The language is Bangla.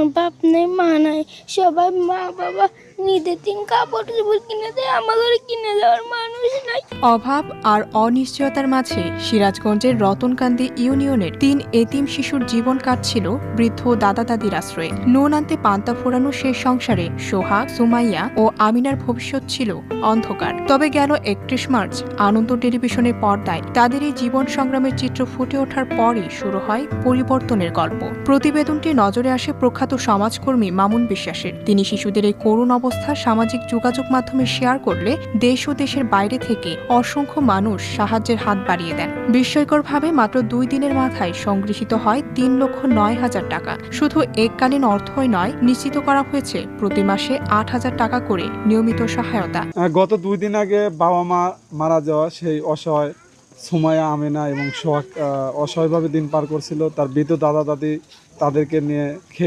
আমার বাপ নেই, মা নাই, সবাই মা বাবা নিজের দিন কাপড় চোপড় কিনে দেয়, আমাদের কিনে দেওয়ার মানুষ নাই। অভাব আর অনিশ্চয়তার মাঝে সিরাজগঞ্জের রতনকান্দি ইউনিয়নের 3 এতিম শিশুর জীবন কাটছিল বৃদ্ধ দাদা দাদির আশ্রয়ে। নুন আনতে পান্তা ফোরানো সেই সংসারে সোহাগ, সুমাইয়া ও আমিনার ভবিষ্যৎ ছিল অন্ধকার। তবে গেল 31 মার্চ আনন্দ টেলিভিশনের পর্দায় তাদের এই জীবন সংগ্রামের চিত্র ফুটে ওঠার পরই শুরু হয় পরিবর্তনের গল্প। প্রতিবেদনটি নজরে আসে প্রখ্যাত সমাজকর্মী মামুন বিশ্বাসের। তিনি শিশুদের এই করুণ অবস্থা সামাজিক যোগাযোগ মাধ্যমে শেয়ার করলে দেশ ও দেশের বাইরে থেকে অসংখ্য মানুষ সাহায্যের হাত বাড়িয়ে দেন। বিস্ময়করভাবে মাত্র 2 দিনের মাথায় সংগৃহীত হয় 3,09,000 টাকা। শুধু এককালীন অর্থই নয়, নিশ্চিত করা হয়েছে প্রতি মাসে 8,000 টাকা করে নিয়মিত সহায়তা। গত 2 দিন আগে বাবা মা মারা যাওয়া সেই অসহায় সুমাইয়া, আমিনা এবং সোহাগ অসহায়ভাবে দিন পার করছিল। তার বৃদ্ধ দাদা দাদি তাদেরকে নিয়ে